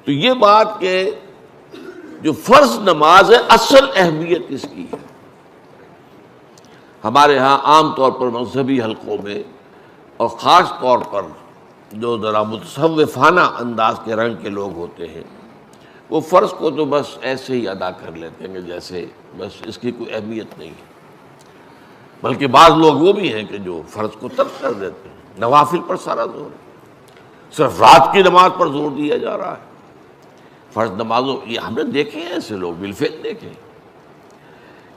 تو یہ بات کہ جو فرض نماز ہے اصل اہمیت اس کی ہے. ہمارے ہاں عام طور پر مذہبی حلقوں میں اور خاص طور پر جو ذرا متصوفانہ انداز کے رنگ کے لوگ ہوتے ہیں وہ فرض کو تو بس ایسے ہی ادا کر لیتے ہیں کہ جیسے بس اس کی کوئی اہمیت نہیں ہے. بلکہ بعض لوگ وہ بھی ہیں کہ جو فرض کو ترک کر دیتے ہیں. نوافل پر سارا زور ہے، صرف رات کی نماز پر زور دیا جا رہا ہے. فرض نمازوں یہ ہم نے دیکھے ہیں، ایسے لوگ بالفعل دیکھے.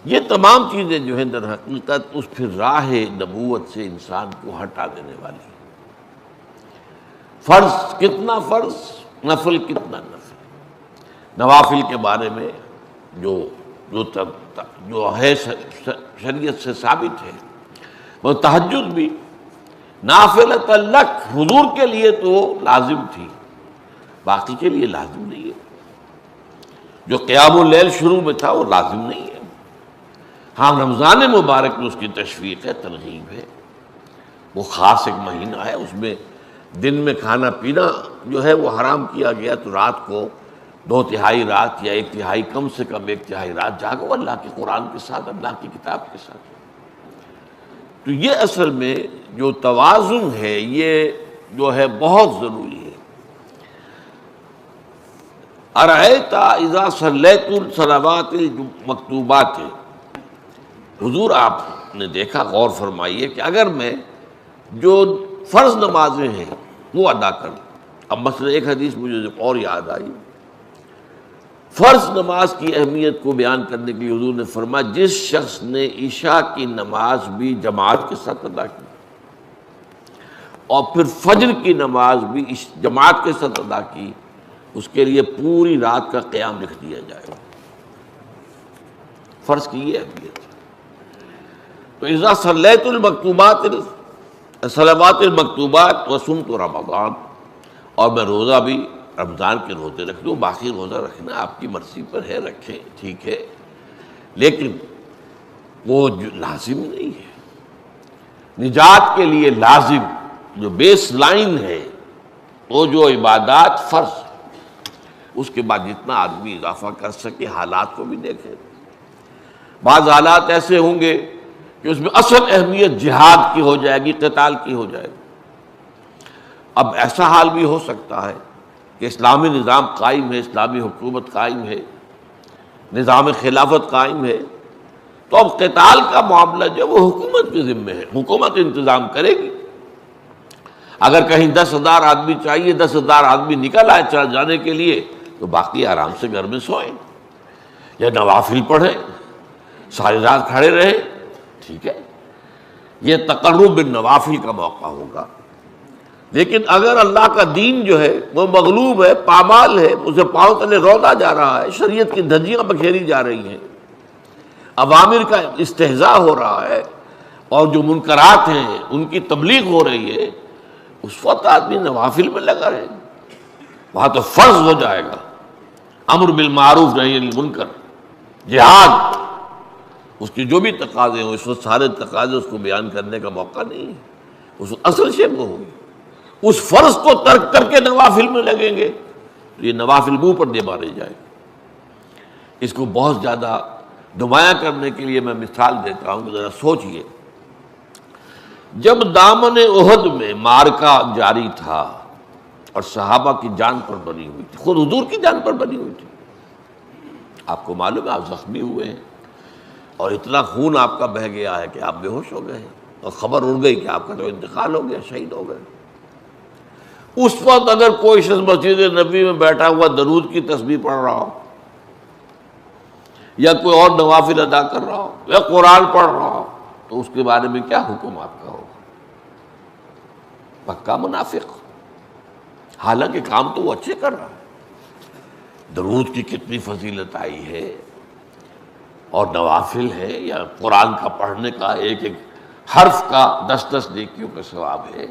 یہ تمام چیزیں جو ہیں در حقیقت اس پھر راہ نبوت سے انسان کو ہٹا دینے والی ہیں. فرض کتنا فرض، نفل کتنا نفل. نوافل کے بارے میں جو ہے شریعت سے ثابت ہے، وہ تہجد بھی نافلۃ لک، حضور کے لیے تو لازم تھی، باقی کے لیے لازم نہیں ہے. جو قیام اللیل شروع میں تھا وہ لازم نہیں ہے. ہاں رمضان مبارک میں اس کی تشویق ہے، ترغیب ہے. وہ خاص ایک مہینہ ہے، اس میں دن میں کھانا پینا جو ہے وہ حرام کیا گیا، تو رات کو 2/3 رات یا 1/3 کم سے کم 1/3 رات جاگو اللہ کے قرآن کے ساتھ، اللہ کی کتاب کے ساتھ. تو یہ اصل میں جو توازن ہے یہ جو ہے بہت ضروری ہے. ارأیت اذا صلیت الصلوات المکتوبات، حضور آپ نے دیکھا، غور فرمائیے کہ اگر میں جو فرض نمازیں ہیں وہ ادا کروں. اب مثلا ایک حدیث مجھے اور یاد آئی، فرض نماز کی اہمیت کو بیان کرنے کے لیے حضور نے فرمایا جس شخص نے عشاء کی نماز بھی جماعت کے ساتھ ادا کی اور پھر فجر کی نماز بھی جماعت کے ساتھ ادا کی، اس کے لیے پوری رات کا قیام لکھ دیا جائے گا. فرض کی یہ اہمیت ہے. تو اذا صلیت المکتوبات صلوات المکتوبات وصمت رمضان، اور میں روزہ بھی رمضان کے روزے رکھ لوں، باقی روزہ رکھنا آپ کی مرضی پر ہے، رکھیں ٹھیک ہے، لیکن وہ لازم نہیں ہے. نجات کے لیے لازم جو بیس لائن ہے وہ جو عبادات فرض، اس کے بعد جتنا آدمی اضافہ کر سکے. حالات کو بھی دیکھیں، بعض حالات ایسے ہوں گے کہ اس میں اصل اہمیت جہاد کی ہو جائے گی، قتال کی ہو جائے گی. اب ایسا حال بھی ہو سکتا ہے کہ اسلامی نظام قائم ہے، اسلامی حکومت قائم ہے، نظام خلافت قائم ہے، تو اب قتال کا معاملہ جو وہ حکومت کے ذمہ ہے، حکومت انتظام کرے گی. اگر کہیں 10,000 آدمی چاہیے، 10,000 آدمی نکل آئے چل جانے کے لیے، تو باقی آرام سے گھر میں سوئیں یا نوافل پڑھیں، ساری رات کھڑے رہیں، ٹھیک ہے. یہ تقرب بالنوافل کا موقع ہوگا. لیکن اگر اللہ کا دین جو ہے وہ مغلوب ہے، پامال ہے، اسے پاؤں تلے رودا جا رہا ہے، شریعت کی دھجیاں بکھیری جا رہی ہیں، عوامر کا استہزاء ہو رہا ہے، اور جو منکرات ہیں ان کی تبلیغ ہو رہی ہے، اس وقت آدمی نوافل میں لگا رہے، وہاں تو فرض ہو جائے گا امر بالمعروف نہی عن المنکر، جہاد، اس کی جو بھی تقاضے ہوں اس وقت سارے تقاضے اس کو بیان کرنے کا موقع نہیں ہے. اس وقت اصل شے وہ ہوگی. اس فرض کو ترک کر کے نوافل میں لگیں گے تو یہ نوافل منہ پر دے مارے جائے گا. اس کو بہت زیادہ نمایاں کرنے کے لیے میں مثال دیتا ہوں، ذرا سوچئے. جب دامن احد میں معرکہ جاری تھا اور صحابہ کی جان پر بنی ہوئی تھی، خود حضور کی جان پر بنی ہوئی تھی، آپ کو معلوم ہے آپ زخمی ہوئے ہیں اور اتنا خون آپ کا بہہ گیا ہے کہ آپ بے ہوش ہو گئے ہیں، اور خبر اڑ گئی کہ آپ کا تو انتقال ہو گیا، شہید ہو گئے. اس وقت اگر کوئی شخص مسجد نبوی میں بیٹھا ہوا درود کی تسبیح پڑھ رہا ہو، یا کوئی اور نوافل ادا کر رہا ہو، یا قرآن پڑھ رہا ہو، تو اس کے بارے میں کیا حکم آپ کا ہوگا؟ پکا منافق. حالانکہ کام تو وہ اچھے کر رہا ہے. درود کی کتنی فضیلت آئی ہے، اور نوافل ہے، یا قرآن کا پڑھنے کا ایک ایک حرف کا 10 نیکیوں کا ثواب ہے.